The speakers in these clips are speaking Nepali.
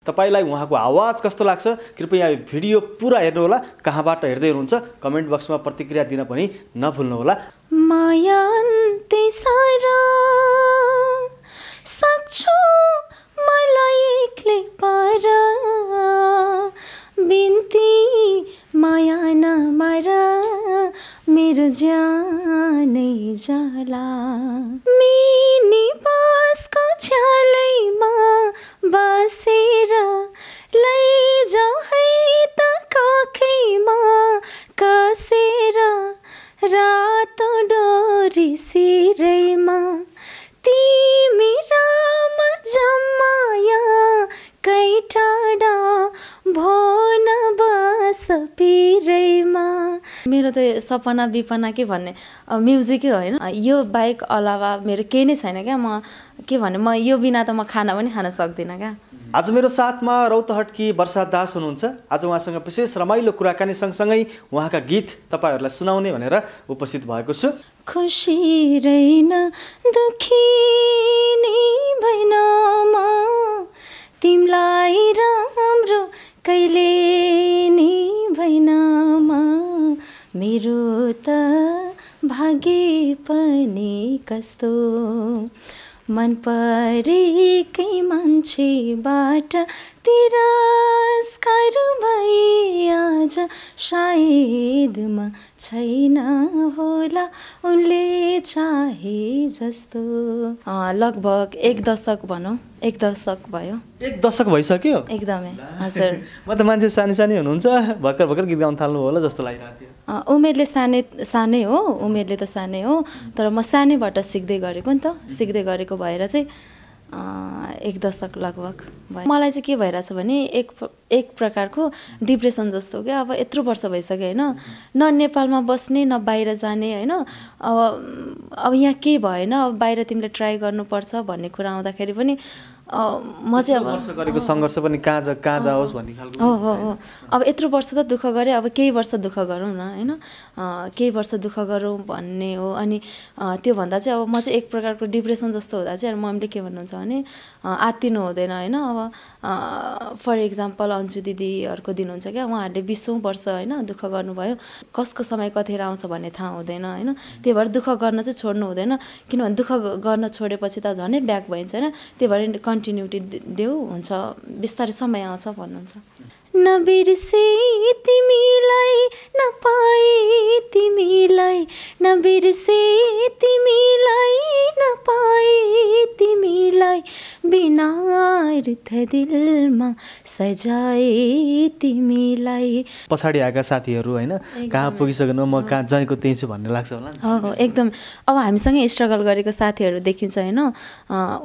तपाईलाई उहाँको आवाज कस्तो लाग्छ कृपया भिडियो पुरा हेर्नुहोला। कहाँबाट हेर्दै हुनुहुन्छ कमेन्ट बक्समा प्रतिक्रिया दिन पनि नभुल्नुहोला। माया अन्त्य सारा सक्छु मलाई एक्लै पार बिन्ती माया नमार मेरो ज्यानै जाला मिनी बासको छ्यालैमा बसेर लैजाऊ है त काखैमा कसेर रातो डोरी सिरैमा तिमी राम जमाया कै टाढा भोन बस पिरैमा। मेरो त सपना विपना के भन्ने म्युजिकै होइन, यो बाहेक अलावा मेरो केही नै छैन क्या। म के भन्ने, म यो बिना त म खाना पनि खान सक्दिनँ क्या। आज मेरो साथमा रौतहटकी वर्षा दास हुनुहुन्छ। आज उहाँसँग विशेष रमाइलो कुराकानी सँगसँगै उहाँका गीत तपाईहरूलाई सुनाउने भनेर उपस्थित भएको छु। खुसी रहेन दुखी नै भएन म तिमीलाई राम्रो कहिले नै भएन म मेरो त भाग्य पनि कस्तो मन परेकै मान्छेबाट तिरस्कार भई आज सायद म छैन होला उनले चाहे जस्तो। लगभग 1 दशक भनौँ, 1 दशक भयो। 1 दशक भइसक्यो एकदमै हजुर। म त मान्छे सानै हुनुहुन्छ भर्खर भर्खर गीत गाउन थाल्नु होला जस्तो लागिरहेको थियो। उमेरले सानै हो, उमेरले त सानै हो, तर म सानैबाट सिक्दै गरेको नि त, सिक्दै गरेको भएर चाहिँ 1 दशक लगभग भयो। मलाई चाहिँ के भइरहेछ भने एक प्रकारको डिप्रेसन जस्तो क्या। अब यत्रो वर्ष भइसक्यो होइन, न नेपालमा बस्ने न बाहिर जाने होइन। अब यहाँ केही भएन, अब बाहिर तिमीले ट्राई गर्नुपर्छ भन्ने कुरा आउँदाखेरि पनि म चाहिँ अब वर्ष गरेको सङ्घर्ष पनि कहाँ जाओस् भन्ने खालको हो। अब यत्रो वर्ष त दुःख गरेँ, अब केही वर्ष दुःख गरौँ न होइन, केही वर्ष दुःख गरौँ भन्ने हो। अनि त्यो भन्दा चाहिँ अब म चाहिँ एक प्रकारको डिप्रेसन जस्तो हुँदा चाहिँ मम्मीले के भन्नुहुन्छ भने आत्तिनु हुँदैन होइन। अब फर इक्जाम्पल अन्जु दिदीहरूको दिनुहुन्छ क्या, उहाँहरूले 20औँ वर्ष होइन दुःख गर्नुभयो, कसको समय कतिखेर आउँछ भन्ने थाहा हुँदैन होइन। त्यही भएर दुःख गर्न चाहिँ छोड्नु हुँदैन, किनभने दुःख गर्न छोडेपछि त झनै ब्याक भइन्छ होइन। त्यही भएर कन्टिन्युटी देऊ, हुन्छ बिस्तारै समय आउँछ भन्नुहुन्छ। नबिर्से तिमीलाई नपाए तिमीलाई, नबिर्से तिमीलाई नपाए तिमीलाई, बिना अर्थ दिलमा सजाए तिमीलाई। पछाडि आएका साथीहरू होइन कहाँ पुगिसक्नु, म कहाँ जहीँको त्यही छु भन्ने लाग्छ होला। हो एकदम। अब हामीसँगै स्ट्रगल गरेको साथीहरू देखिन्छ होइन,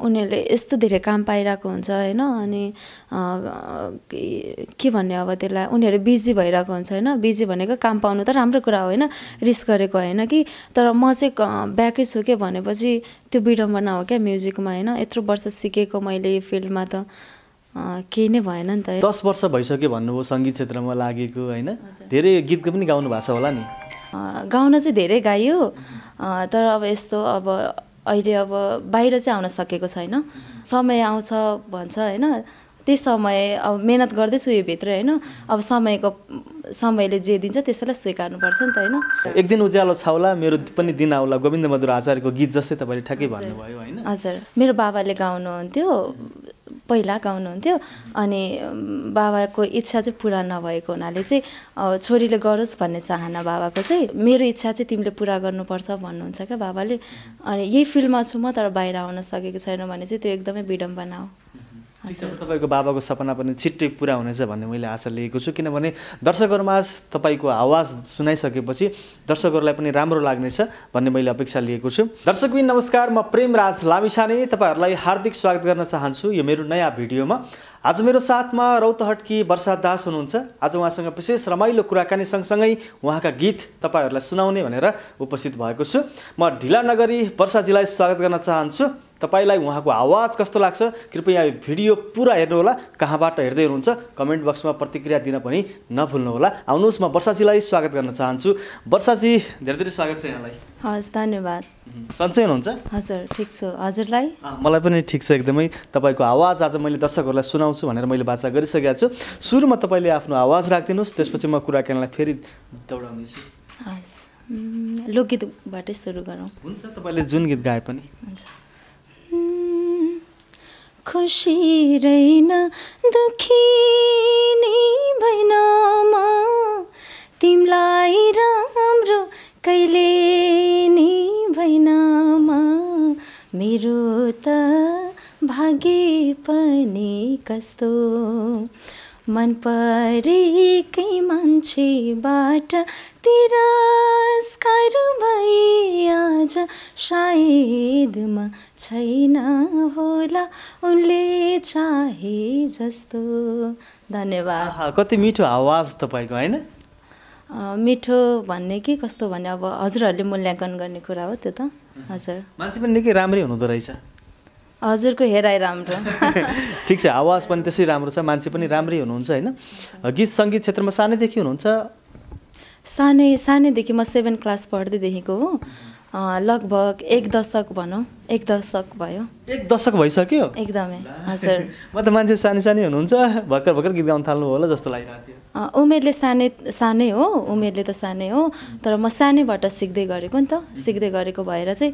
उनीहरूले यस्तो धेरै काम पाइरहेको हुन्छ होइन। अनि के भन्ने अब त्यसलाई, उनीहरू बिजी भइरहेको हुन्छ होइन। बिजी भनेको काम पाउनु त राम्रो कुरा हो होइन, रिस्क गरेको होइन कि। तर म चाहिँ ब्याकै छु के भनेपछि त्यो विडम्बना हो क्या म्युजिकमा होइन। यत्रो वर्ष सिकेको मैले फिल्डमा त केही नै भएन नि त। 10 वर्ष भइसक्यो भन्नुभयो सङ्गीत क्षेत्रमा लागेको होइन, धेरै गीत पनि गाउनु भएको छ होला नि? गाउन चाहिँ धेरै गाइयो, तर अब यस्तो अब अहिले अब बाहिर चाहिँ आउन सकेको छैन। समय आउँछ भन्छ होइन, त्यही समय अब मेहनत गर्दैछु यो भित्र होइन। अब समयले जे दिन्छ त्यसैलाई स्वीकार्नुपर्छ नि त होइन। एक दिन उज्यालो छाउला मेरो पनि दिन आउला गोविन्द मधुर आचार्यको गीत जस्तै तपाईँले ठ्याक्कै भन्नुभयो होइन। हजुर, मेरो बाबाले गाउनुहुन्थ्यो, पहिला गाउनुहुन्थ्यो। अनि बाबाको इच्छा चाहिँ पुरा नभएको हुनाले चाहिँ छोरीले गरोस् भन्ने चाहना बाबाको चाहिँ, मेरो इच्छा चाहिँ तिमीले पुरा गर्नुपर्छ भन्नुहुन्छ क्या बाबाले। अनि यही फिल्डमा छु म, तर बाहिर आउन सकेको छैन भने चाहिँ त्यो एकदमै विडम्बना हो। तपाईँको बाबाको सपना पनि छिट्टै पुरा हुनेछ भन्ने मैले आशा लिएको छु, किनभने दर्शकहरूमा तपाईँको आवाज सुनाइसकेपछि दर्शकहरूलाई पनि राम्रो लाग्नेछ भन्ने मैले अपेक्षा लिएको छु। दर्शकबिन नमस्कार, म प्रेमराज लामिछाने तपाईँहरूलाई हार्दिक स्वागत गर्न चाहन्छु यो मेरो नयाँ भिडियोमा। आज मेरो साथमा रौतहटकी वर्षा दास हुनुहुन्छ। आज उहाँसँग विशेष रमाइलो कुराकानी सँगसँगै उहाँका गीत तपाईँहरूलाई सुनाउने भनेर उपस्थित भएको छु। म ढिला नगरी वर्षाजीलाई स्वागत गर्न चाहन्छु। तपाईँलाई उहाँको आवाज कस्तो लाग्छ कृपया भिडियो पुरा हेर्नुहोला। कहाँबाट हेर्दै हुनुहुन्छ कमेन्ट बक्समा प्रतिक्रिया दिन पनि नभुल्नुहोला। आउनुहोस्, म वर्षाजीलाई स्वागत गर्न चाहन्छु। वर्षाजी, धेरै धेरै स्वागत छ यहाँलाई। हस्, धन्यवाद। सन्चै हुनुहुन्छ? हजुर, ठिक छु। हजुरलाई? मलाई पनि ठिक छ एकदमै। तपाईँको आवाज आज मैले दर्शकहरूलाई सुनाउँछु भनेर मैले वाचा गरिसकेको छु। सुरुमा तपाईँले आफ्नो आवाज राखिदिनुहोस्, त्यसपछि म कुराकानीलाई फेरि दौडाउनेछु। हस्, लोकगीतबाटै सुरु गरौँ। हुन्छ, तपाईँले जुन गीत गाए पनि हुन्छ। खुसी रहेन दुखी नै भएन म, तिमीलाई राम्रो कहिले नि भएन म, मेरो त भाग्य पनि कस्तो, मन परेकै मान्छेबाट तिरस्कार भई आज सायद म छैन होला उनले चाहे जस्तो। धन्यवाद। कति मिठो आवाज तपाईँको, होइन? मिठो भन्ने कि कस्तो भन्ने अब हजुरहरूले मूल्याङ्कन गर्ने कुरा हो त्यो त। हजुर, मान्छे पनि निकै राम्रै हुनुहुँदो रहेछ। हजुरको हेराइ राम्रो। ठिक छ, आवाज पनि त्यसै राम्रो छ, मान्छे पनि राम्रै हुनुहुन्छ, होइन? गीत सङ्गीत क्षेत्रमा सानैदेखि हुनुहुन्छ? सानैदेखि म 7 क्लास पढ्दैदेखिको हो। लगभग 1 दशक भनौँ, 1 दशक भयो। 1 दशक भइसक्यो? एकदमै। हजुर, म त मान्छे सानै हुनुहुन्छ, भर्खर भर्खर गीत गाउन थाल्नु होला जस्तो लागिरहेको थियो। उमेरले सानै हो, उमेरले त सानै हो, तर म सानैबाट सिक्दै गरेको नि त, सिक्दै गरेको भएर चाहिँ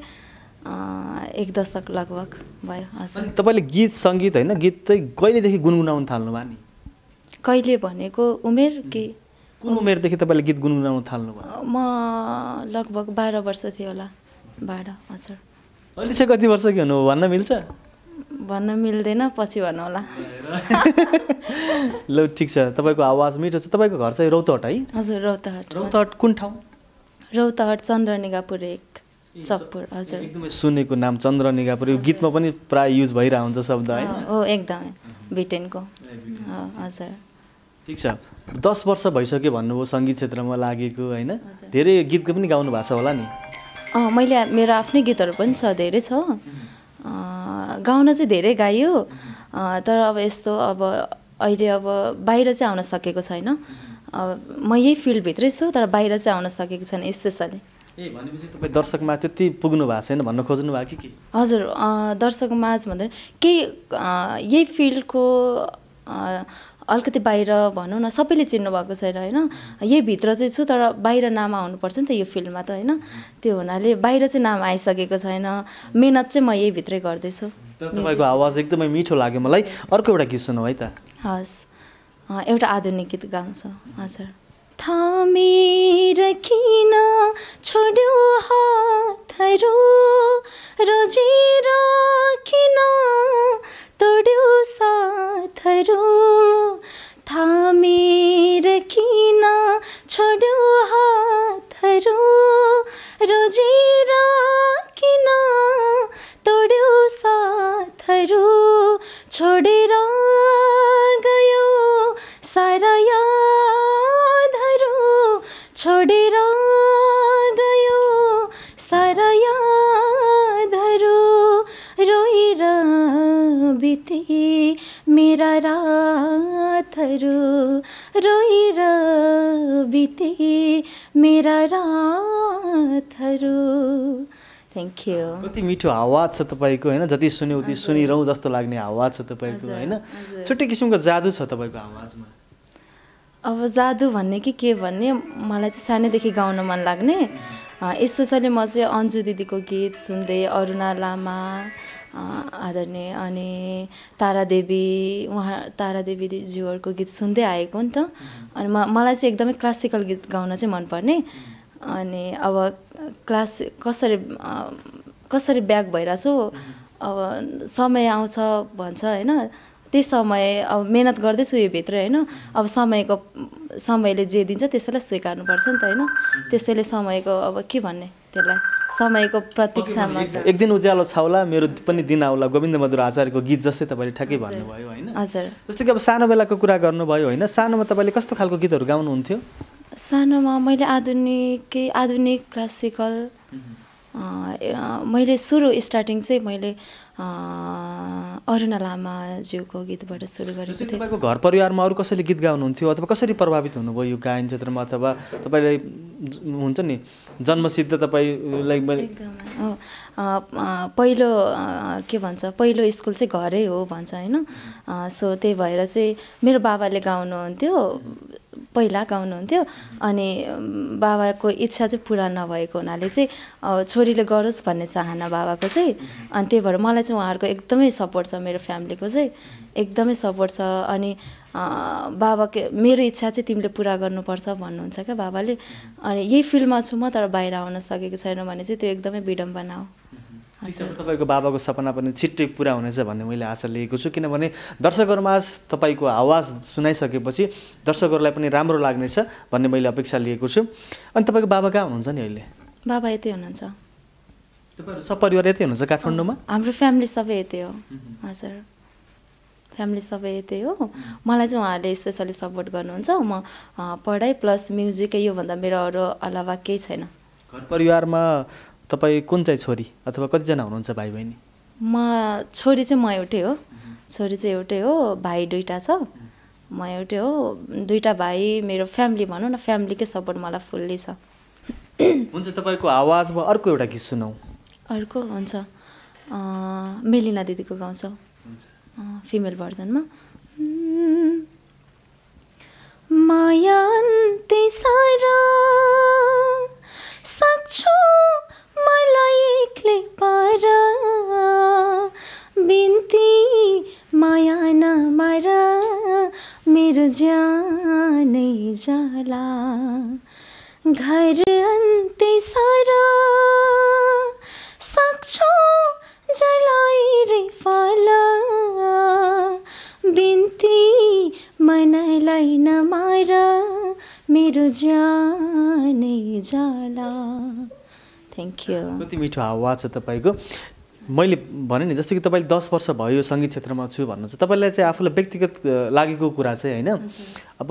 1 दशक लगभग भयो। हजुर। अनि तपाईँले गीत सङ्गीत, होइन, गीत चाहिँ कहिलेदेखि गुनगुनाउन थाल्नुभयो नि? कहिले भनेको उमेर के? कुन उमेरदेखि तपाईँले गीत गुनगुनाउन थाल्नुभयो? म लगभग 12 वर्ष थियो होला। 12। हजुर। अहिले चाहिँ कति वर्ष कि हुनु भन्न मिल्छ? भन्न मिल्दैन, पछि भन्नु होला। ल ठिक छ, तपाईँको आवाज मिठो छ। तपाईँको घर चाहिँ रौतहट है? हजुर, रौतहट। रौतहट कुन ठाउँ? रौतहट चन्द्रनिगापुर 1 चकपुर। हजुर, एकदमै सुनेको नाम चन्द्रनिगापुर, यो गीतमा पनि प्राय युज भइरहेको हुन्छ शब्द, होइन? हो, एकदमै बिटेनको। हजुर। ठिक छ, 10 वर्ष भइसक्यो भन्नुभयो सङ्गीत क्षेत्रमा लागेको, होइन? धेरै गीत पनि गाउनु भएको छ होला नि? मैले मेरो आफ्नै गीतहरू पनि छ, धेरै छ। गाउन चाहिँ धेरै गाइयो, तर अब यस्तो अब अहिले अब बाहिर चाहिँ आउन सकेको छैन। म यही फिल्डभित्रै छु, तर बाहिर चाहिँ आउन सकेको छैन स्पेसली। भनेपछि तपाईँ दर्शकमा त्यति पुग्नु भएको छैन भन्न खोज्नु भएको कि? हजुर, दर्शक माझ भन्दा केही यही फिल्डको अलिकति बाहिर भनौँ न, सबैले चिन्नु भएको छैन, होइन? यही भित्र चाहिँ छु, तर बाहिर नाम आउनुपर्छ नि त यो फिल्डमा त, होइन? त्यो हुनाले बाहिर चाहिँ नाम आइसकेको छैन। मेहनत चाहिँ म यही भित्रै गर्दैछु। तपाईँको आवाज एकदमै मिठो लाग्यो मलाई। अर्को एउटा गीत सुनौ है त। हस्, एउटा आधुनिक गीत गाउँछु। हजुर। थामेर किन छोड्यो हातहरू, रोजेर किन तोड्यो साथहरू, थामेर किन छोड्यो हातहरू, रोजेर किन तोड्यो साथहरू, छोडेर गयो सारा यादहरू, छोडेर गयो सारा यादहरू, रोएर बिते मेरा रातहरू, रोएर बिते मेरा रातहरू। Thank you. कति मिठो आवाज छ तपाईँको, होइन? जति सुन्यो उति सुनिरहँ जस्तो लाग्ने आवाज छ तपाईँको, होइन? छुट्टै किसिमको जादु छ तपाईँको आवाजमा। अब जादु भन्ने कि के भन्ने, मलाई चाहिँ सानैदेखि गाउन मन लाग्ने। स्पेसली म चाहिँ अन्जु दिदीको गीत सुन्दै, अरुणा लामा आदरणीय, अनि तारादेवीज्यूहरूको गीत सुन्दै आएको नि त। अनि मलाई चाहिँ एकदमै क्लासिकल गीत गाउन चाहिँ मनपर्ने। अनि अब कसरी ब्याक भइरहेको छु, अब समय आउँछ भन्छ, होइन? त्यही समय अब मेहनत गर्दैछु यो भित्र, होइन? अब समयले जे दिन्छ त्यसैलाई स्वीकार्नुपर्छ नि त, होइन? त्यसैले समयको अब के भन्ने, त्यसलाई समयको प्रतीक्षामा छ। एक दिन उज्यालो छाउला मेरो पनि दिन आउला, गोविन्द मधुर आचार्यको गीत जस्तै तपाईँले ठ्याक्कै भन्नुभयो, होइन? हजुर। जस्तो कि अब सानो बेलाको कुरा गर्नुभयो, होइन? सानोमा तपाईँले कस्तो खालको गीतहरू गाउनुहुन्थ्यो? सानोमा मैले आधुनिक क्लासिकल मैले सुरु स्टार्टिङ चाहिँ मैले अरुणा लामाज्यूको गीतबाट सुरु गरेको थिएँ। तपाईँको घर परिवारमा अरू कसैले गीत गाउनुहुन्थ्यो अथवा कसरी प्रभावित हुनुभयो यो गायन क्षेत्रमा, अथवा तपाईँलाई हुन्छ नि जन्मसिद्ध तपाईँलाई? एकदमै पहिलो के भन्छ, पहिलो स्कुल चाहिँ घरै हो भन्छ होइन। सो त्यही भएर चाहिँ मेरो बाबाले गाउनुहुन्थ्यो, पहिला गाउनुहुन्थ्यो, अनि बाबाको इच्छा चाहिँ पुरा नभएको हुनाले चाहिँ छोरीले गरोस् भन्ने चाहना बाबाको चाहिँ, अनि त्यही भएर मलाई चाहिँ उहाँहरूको एकदमै सपोर्ट छ, मेरो फ्यामिलीको चाहिँ एकदमै सपोर्ट छ। अनि बाबाको मेरो इच्छा चाहिँ तिमीले पुरा गर्नुपर्छ भन्नुहुन्छ क्या बाबाले। अनि यही फिल्डमा छु म, तर बाहिर आउन सकेको छैन भने चाहिँ त्यो एकदमै विडम्बना हो। तपाईँको बाबाको सपना पनि छिट्टै पुरा हुनेछ भन्ने मैले आशा लिएको छु, किनभने दर्शकहरूमा तपाईँको आवाज सुनाइसकेपछि दर्शकहरूलाई पनि राम्रो लाग्नेछ भन्ने मैले अपेक्षा लिएको छु। अनि तपाईँको बाबा कहाँ हुनुहुन्छ नि अहिले? बाबा यतै हुनुहुन्छ। तपाईँहरू सपरिवार यतै हुनुहुन्छ काठमाडौँमा? हाम्रो फ्यामिली सबै यतै हो। हजुर, फ्यामिली सबै यतै हो। मलाई चाहिँ उहाँहरूले स्पेसली सपोर्ट गर्नुहुन्छ। म पढाइ प्लस म्युजिकै, योभन्दा मेरो अरू अलावा केही छैन। घर परिवारमा तपाईँ कुन चाहिँ छोरी अथवा कतिजना हुनुहुन्छ भाइ बहिनी? छोरी चाहिँ म एउटै हो, छोरी चाहिँ एउटै हो, भाइ दुईवटा छ, म एउटै हो। दुईवटा भाइ, मेरो फ्यामिली भनौँ न, फ्यामिलीकै सपोर्ट मलाई फुल्ली छ। हुन्छ, तपाईँको आवाजमा अर्को एउटा गीत सुनाऊ। अर्को हुन्छ मेलिना दिदीको गाउँछौ, फिमेल भर्जनमा। माया अन्त्य सारा सक्छु मलाई एक्लै पार, बिन्ती माया नमार मेरो ज्यानै जाला, घर अन्त्य सारा सक्छु जलाई रे फला, बिन्ती मनलाई नमार मेरो ज्यानै जाला। Thank you. कति मिठो आवाज छ तपाईँको। मैले भने नि जस्तो कि तपाईँले 10 वर्ष भयो सङ्गीत क्षेत्रमा छु भन्नुहुन्छ, तपाईँलाई चाहिँ आफूलाई व्यक्तिगत लागेको कुरा चाहिँ होइन, अब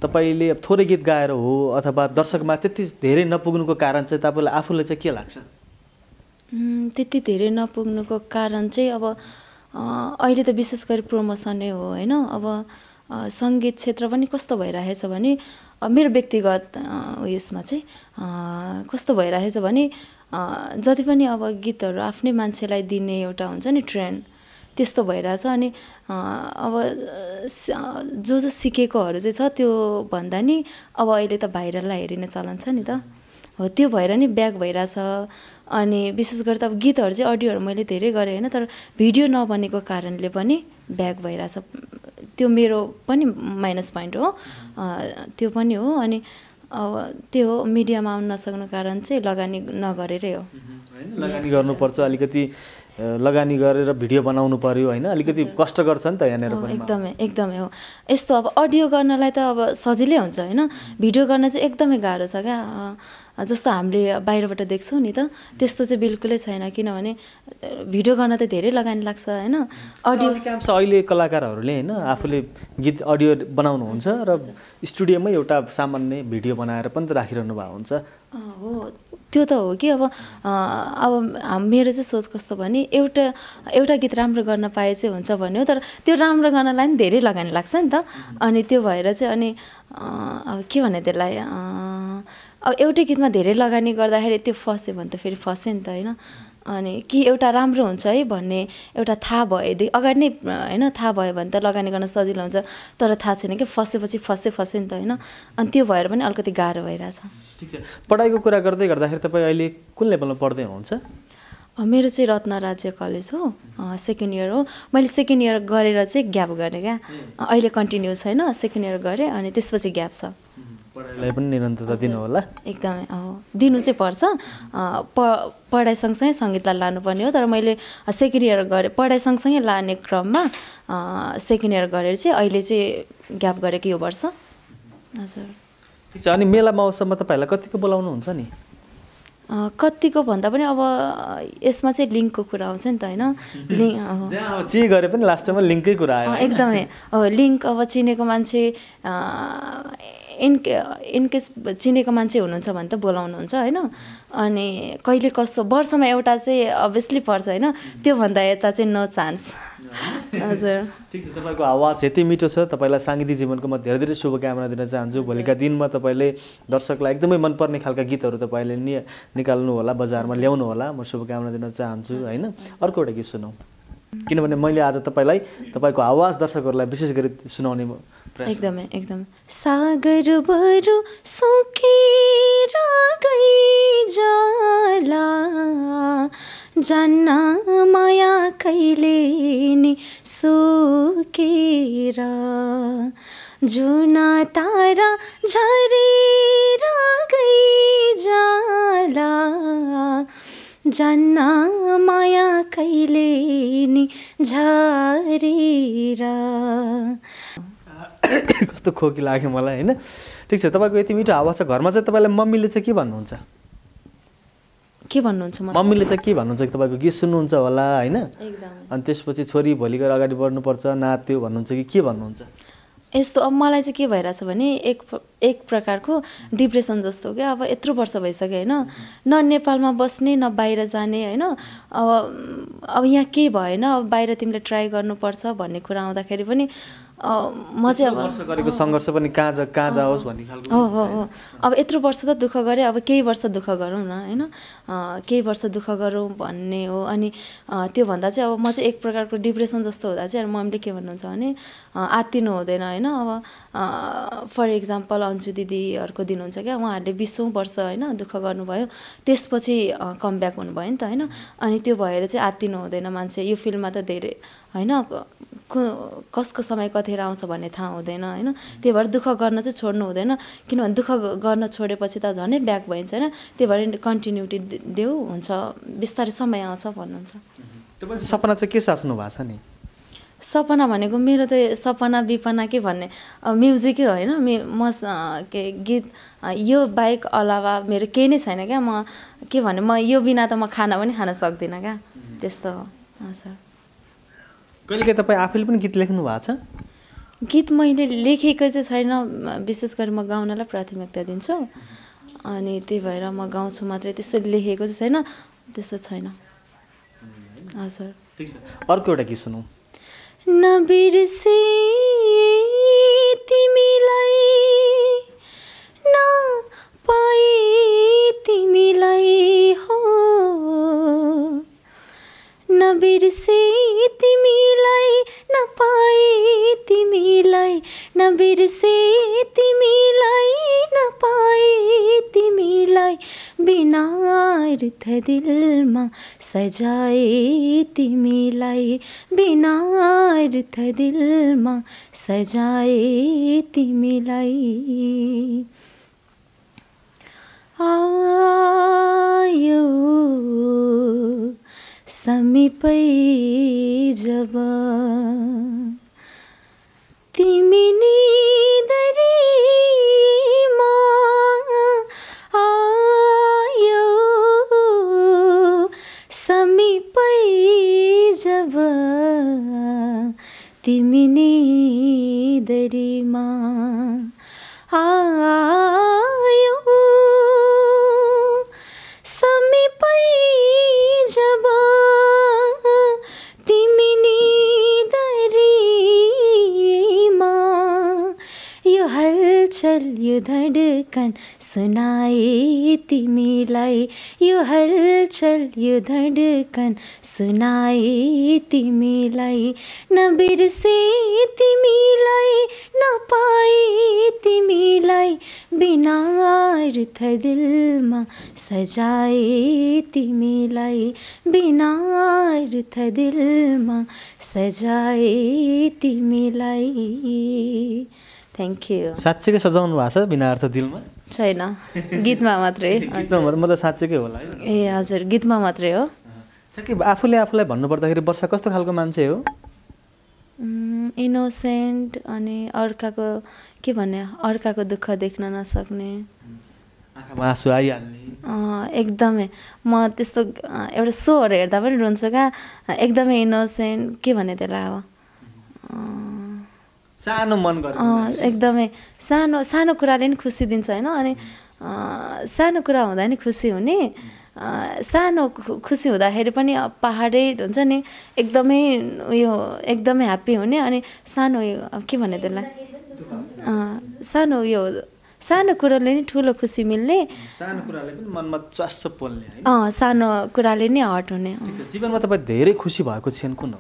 तपाईँले थोरै गीत गाएर हो अथवा दर्शकमा त्यति धेरै नपुग्नुको कारण चाहिँ तपाईँलाई आफूलाई चाहिँ के लाग्छ? त्यति धेरै नपुग्नुको कारण चाहिँ अब अहिले त विशेष गरी प्रमोसन नै हो होइन। अब सङ्गीत क्षेत्र पनि कस्तो भइरहेछ भने, मेरो व्यक्तिगत उयसमा चाहिँ कस्तो भइरहेछ भने, जति पनि अब गीतहरू आफ्नै मान्छेलाई दिने एउटा हुन्छ नि ट्रेन्ड, त्यस्तो भइरहेछ। अनि अब जो सिकेकोहरू चाहिँ छ त्यो भन्दा नि अब अहिले त भाइरललाई हेरिने चलन छ नि त, हो त्यो भएर नि ब्याक भइरहेछ। अनि विशेष गरी त अब गीतहरू चाहिँ अडियोहरू मैले धेरै गरेँ होइन, तर भिडियो नबनेको कारणले पनि ब्याक भइरहेछ। त्यो मेरो पनि माइनस पोइन्ट हो, त्यो पनि हो। अनि अब त्यो हो, मिडियामा आउन नसक्नु कारण चाहिँ लगानी नगरेरै हो। लगानी गर्नुपर्छ, अलिकति लगानी गरेर भिडियो बनाउनु पर्यो होइन, अलिकति कष्ट गर्छ नि त यहाँनिर पनि। एकदमै एकदमै हो। यस्तो अब अडियो गर्नलाई त अब सजिलै हुन्छ होइन, भिडियो गर्न चाहिँ एकदमै गाह्रो छ क्या। जस्तो हामीले बाहिरबाट देख्छौँ नि त, त्यस्तो चाहिँ बिल्कुलै छैन, किनभने भिडियो गर्न त धेरै लगानी लाग्छ होइन। अडियो अधिकांश अहिले कलाकारहरूले होइन आफूले गीत अडियो बनाउनुहुन्छ र स्टुडियोमै एउटा सामान्य भिडियो बनाएर पनि त राखिरहनु भएको हुन्छ। हो, त्यो त हो कि अब मेरो चाहिँ सोच कस्तो भने, एउटा गीत राम्रो गर्न पाए चाहिँ हुन्छ भन्ने हो, तर त्यो राम्रो गर्नलाई पनि धेरै लगानी लाग्छ नि त। अनि त्यो भएर चाहिँ अनि अब के भने त्यसलाई, अब एउटै गीतमा धेरै लगानी गर्दाखेरि त्यो फस्यो भने त फेरि फस्यो नि त होइन। अनि कि एउटा राम्रो हुन्छ है भन्ने एउटा थाहा भएदेखि अगाडि नै होइन, थाहा भयो भने त लगानी गर्न सजिलो हुन्छ, तर थाहा छैन कि फसेपछि फस्यो नि त होइन। अनि त्यो भएर पनि अलिकति गाह्रो भइरहेछ। ठिक छ, पढाइको कुरा गर्दै गर्दाखेरि तपाईँ अहिले कुन लेभलमा पढ्दै हुनुहुन्छ? मेरो चाहिँ रत्न राज्य कलेज हो, सेकेन्ड इयर हो। मैले सेकेन्ड इयर गरेर चाहिँ ग्याप गरेँ क्या, अहिले कन्टिन्यू छैन, सेकेन्ड इयर गरेँ अनि त्यसपछि ग्याप छ। पढाइलाई पनि निरन्तरता दिनु होला? एकदमै हो, दिनु चाहिँ पर्छ। पढाइ सँगसँगै सङ्गीतलाई लानुपर्ने हो, तर मैले सेकेन्ड इयर गरेँ, पढाइ सँगसँगै लाने क्रममा सेकेन्ड इयर गरेर चाहिँ अहिले चाहिँ ग्याप गरेको यो वर्ष। हजुर, ठिक छ। अनि मेला महोत्सवमा तपाईँहरूलाई कतिको बोलाउनुहुन्छ नि? कतिको भन्दा पनि अब यसमा चाहिँ लिङ्कको कुरा आउँछ नि त होइन। जे गरे पनि लास्टमा लिङ्ककै कुरा आयो। एकदमै लिङ्क, अब चिनेको मान्छे इनकेस चिनेको मान्छे हुनुहुन्छ भने त बोलाउनुहुन्छ होइन अनि कहिले कस्तो वर्षमा एउटा चाहिँ अभियसली पर्छ होइन त्योभन्दा यता चाहिँ नो चान्स हजुर ठिक छ तपाईँको आवाज यति मिठो छ तपाईँलाई साङ्गीतिक जीवनको म धेरै धेरै शुभकामना दिन चाहन्छु भोलिका दिनमा तपाईँले दर्शकलाई एकदमै मनपर्ने खालका गीतहरू तपाईँले निकाल्नु होला बजारमा ल्याउनु होला म शुभकामना दिन चाहन्छु होइन अर्को एउटा गीत सुनौँ किनभने मैले आज तपाईँलाई तपाईँको आवाज दर्शकहरूलाई विशेष गरी सुनाउने एकदमै एकदम सागर बरु सुकेर गइजाला जान्न माया कहिले नि सुकेर जुन तारा झरेर गइजाला जान्न माया कहिले नि झरेर कस्तो खोकी लाग्यो मलाई होइन ठिक छ तपाईँको यति मिठो आवाज छ घरमा चाहिँ तपाईँलाई मम्मीले चाहिँ के भन्नुहुन्छ मम्मीले चाहिँ के भन्नुहुन्छ कि तपाईँको गीत सुन्नुहुन्छ होला होइन अनि त्यसपछि छोरी भोलि गएर अगाडि बढ्नुपर्छ नात्यो भन्नुहुन्छ कि के भन्नुहुन्छ यस्तो अब मलाई चाहिँ के भइरहेछ भने एक प्रकारको डिप्रेसन जस्तो क्या अब यत्रो वर्ष भइसक्यो होइन न नेपालमा बस्ने न बाहिर जाने होइन अब यहाँ केही भएन अब बाहिर तिमीले ट्राई गर्नुपर्छ भन्ने कुरा आउँदाखेरि पनि म चाहिँ अब गरेको सङ्घर्ष पनि कहाँ जाओस् भन्ने खालको हो अब यत्रो वर्ष त दुःख गरेँ अब केही वर्ष दुःख गरौँ न होइन केही वर्ष दुःख गरौँ भन्ने हो अनि त्योभन्दा चाहिँ अब म चाहिँ एक प्रकारको डिप्रेसन जस्तो हुँदा चाहिँ मम्मीले के भन्नुहुन्छ भने आत्तिनु हुँदैन होइन अब फर इक्जाम्पल अन्जु दिदीहरूको दिनुहुन्छ क्या उहाँहरूले 20औं वर्ष होइन दुःख गर्नुभयो त्यसपछि कमब्याक हुनुभयो नि त होइन अनि त्यो भएर चाहिँ आत्तिनु हुँदैन मान्छे यो फिल्डमा त धेरै होइन कसको समय कतिखेर आउँछ भन्ने थाहा हुँदैन होइन त्यही भएर दुःख गर्न चाहिँ छोड्नु हुँदैन किनभने दुःख गर्न छोडेपछि त झनै ब्याक भइन्छ होइन त्यही भएर कन्टिन्युटी देऊ हुन्छ बिस्तारै समय आउँछ भन्नुहुन्छ तपाईँ सपना चाहिँ के साच्नु भएको छ नि सपना भनेको मेरो त सपना विपना के भन्ने म्युजिकै हो होइन म के गीत यो बाहेक अलावा मेरो केही नै छैन क्या म के भने म यो बिना त म खाना पनि खान सक्दिनँ क्या त्यस्तो हो सर कहिले तपाईँ आफैले पनि गीत लेख्नु भएको छ गीत मैले लेखेको चाहिँ छैन विशेष गरी म गाउनलाई प्राथमिकता दिन्छु अनि त्यही भएर म गाउँछु मात्रै त्यस्तो लेखेको चाहिँ छैन त्यस्तो छैन हजुर ठिक छ अर्को एउटा गीत सुनौँ नबिर्से तिमीलाई नपाए तिमीलाई हो नबिर्से तिमीलाई नपाए तिमीलाई नबिर्से तिमीलाई नपाए तिमीलाई बिना अर्थ दिलमा सजाए तिमीलाई बिना अर्थ दिलमा सजाए तिमीलाई आयो समीपै जब तिमी निदरीमा आयो समीपै जब तिमी निदरीमा आयो समीपै जब तिमी निदरीमा यो हलचल यो धडकन सुनाए तिमीलाई यो हलचल यो धडकन सुनाए तिमीलाई नबिर्से तिमीलाई नपाए तिमीलाई बिना अर्थ दिलमा सजाए तिमीलाई बिना अर्थ दिलमा सजाए तिमीलाई थ्याङ्क यू साँच्चैकै सजाउनु भएको छ बिना अर्थ दिलमा छैन गीतमा मात्रै मतलब साँच्चैकै होला है ए हजुर गीतमा मात्रै हो ठ्याक्कै आफूले आफूलाई भन्नुपर्दाखेरि वर्षा कस्तो खालको मान्छे हो इनोसेन्ट अनि अर्काको के भन्ने अर्काको दुःख देख्न नसक्ने आँखामा आँसु आइहाल्ने एकदमै म त्यस्तो एउटा सोहरू हेर्दा पनि रुन्छु क्या एकदमै इनोसेन्ट के भन्ने त्यसलाई अब सानो मन गरेको एकदमै सानो सानो कुराले नि खुसी दिन्छ होइन अनि सानो कुरा हुँदा नि खुसी हुने सानो खुसी हुँदाखेरि पनि पहाडै हुन्छ नि एकदमै उयो एकदमै ह्याप्पी हुने अनि सानो के भन्ने त्यसलाई सानो उयो सानो कुराले नि ठुलो खुसी मिल्ने सानो कुराले पनि मनमा च्वास्स पोल्ने सानो कुराले नि हट हुने जीवनमा तपाईँ धेरै खुसी भएको क्षण कुन हो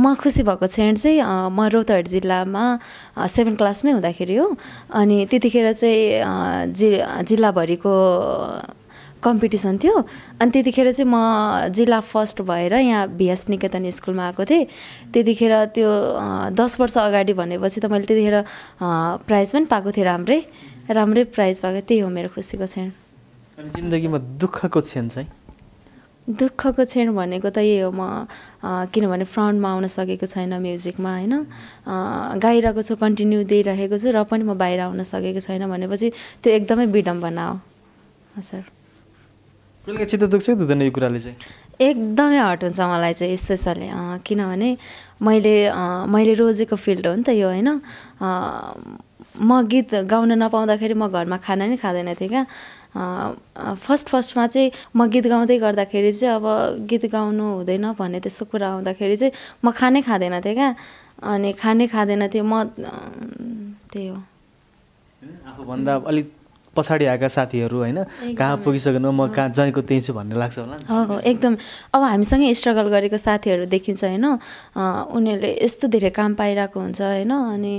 म खुसी भएको क्षण चाहिँ म रौतहट जिल्लामा 7 क्लासमै हुँदाखेरि हो अनि त्यतिखेर चाहिँ जिल्लाभरिको कम्पिटिसन थियो अनि त्यतिखेर चाहिँ म जिल्ला फर्स्ट भएर यहाँ भिएस निकेतन स्कुलमा आएको थिएँ त्यतिखेर त्यो 10 वर्ष अगाडि भनेपछि त मैले त्यतिखेर प्राइज पनि पाएको थिएँ राम्रै प्राइज पाएको त्यही हो मेरो खुसीको क्षण अनि जिन्दगीमा दुःखको क्षण चाहिँ दुःखको क्षण भनेको त यही हो म किनभने फ्रन्टमा आउन सकेको छैन म्युजिकमा होइन गाइरहेको छु कन्टिन्यू दिइरहेको छु र पनि म बाहिर आउन सकेको छैन भनेपछि त्यो एकदमै विडम्बना हो हजुर कहिले चित्त दुख्छ दुख्दैन यो कुराले चाहिँ एकदमै हट हुन्छ मलाई चाहिँ स्पेसली किनभने मैले रोजेको फिल्ड हो नि त यो होइन म गीत गाउन नपाउँदाखेरि म घरमा खाना नै खाँदैन थिएँ क्या फर्स्टमा चाहिँ म गीत गाउँदै गर्दाखेरि चाहिँ अब गीत गाउनु हुँदैन भन्ने त्यस्तो कुरा आउँदाखेरि चाहिँ म खानै खाँदैन थिएँ क्या अनि खानै खाँदैन थिएँ म त्यही हो आफूभन्दा अलिक पछाडि आएका साथीहरू होइन कहाँ पुगिसकेन म कहाँ जहीँको त्यहीँ छु भन्ने लाग्छ होला हो एकदम अब हामीसँगै स्ट्रगल गरेको साथीहरू देखिन्छ होइन उनीहरूले यस्तो धेरै काम पाइरहेको हुन्छ होइन अनि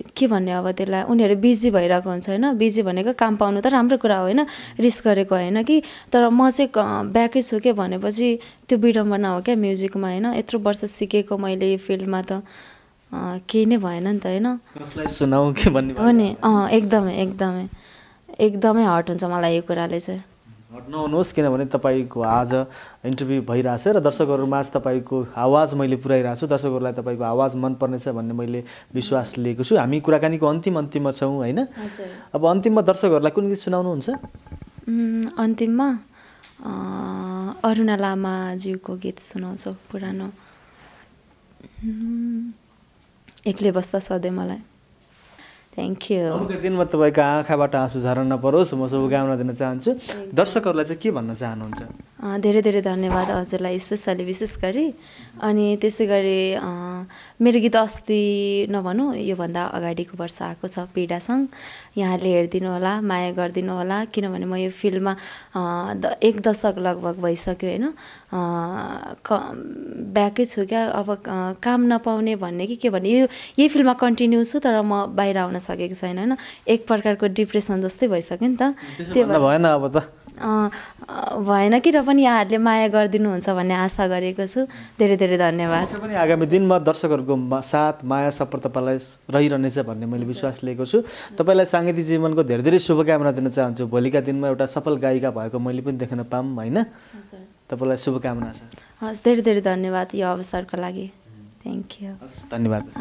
के भन्ने अब त्यसलाई उनीहरू बिजी भइरहेको हुन्छ होइन बिजी भनेको काम पाउनु त राम्रो कुरा हो होइन रिस्क गरेको होइन कि तर म चाहिँ ब्याकै छु के भनेपछि त्यो विडम्बना हो क्या म्युजिकमा होइन यत्रो वर्ष सिकेको मैले यो फिल्डमा त केही नै भएन नि त होइन कसलाई सुनाऊ के भन्ने हो नि एकदमै हट हुन्छ मलाई यो कुराले चाहिँ हट नहुनुहोस् किनभने तपाईँको आज इन्टरभ्यू भइरहेछ र दर्शकहरूमा आज तपाईँको आवाज मैले पुऱ्याइरहेको छु दर्शकहरूलाई तपाईँको आवाज मनपर्नेछ भन्ने मैले विश्वास लिएको छु हामी कुराकानीको अन्तिममा छौँ होइन अब अन्तिममा दर्शकहरूलाई कुन गीत सुनाउनुहुन्छ अन्तिममा अरुणा लामाज्यूको गीत सुनाउँछु पुरानो एक्लै बस्दा सधैँ मलाई थ्याङ्क यू अबको दिनमा तपाईँको आँखाबाट आँसु झर्न नपरोस् म शुभकामना दिन चाहन्छु दर्शकहरूलाई चाहिँ के भन्न चाहनुहुन्छ धेरै धेरै धन्यवाद हजुरलाई स्पेसली विशेष गरी अनि त्यसै गरी मेरो गीत अस्ति नभनौँ योभन्दा अगाडिको वर्ष आएको छ पीडासँग यहाँले हेरिदिनु होला माया गरिदिनु होला किनभने म यो फिल्डमा 1 दशक लगभग भइसक्यो होइन ब्याकै छु क्या अब काम नपाउने भन्ने कि के भन्ने यही फिल्डमा कन्टिन्यू छु तर म बाहिर आउन सकेको छैन होइन एक प्रकारको डिप्रेसन जस्तै भइसक्यो नि त त्यो भएन अब त भएन कि र पनि यहाँहरूले माया गरिदिनुहुन्छ भन्ने आशा गरेको छु धेरै धेरै धन्यवाद पनि आगामी दिनमा दर्शकहरूको साथ माया सपोर्ट तपाईँलाई रहिरहनेछ भन्ने मैले विश्वास लिएको छु तपाईँलाई साङ्गीतिक जीवनको धेरै धेरै शुभकामना दिन चाहन्छु भोलिका दिनमा एउटा सफल गायिका भएको मैले पनि देख्न पाऊँ होइन तपाईँलाई शुभकामना छ हस् धेरै धेरै धन्यवाद यो अवसरको लागि थ्याङ्क यू हस् धन्यवाद हस्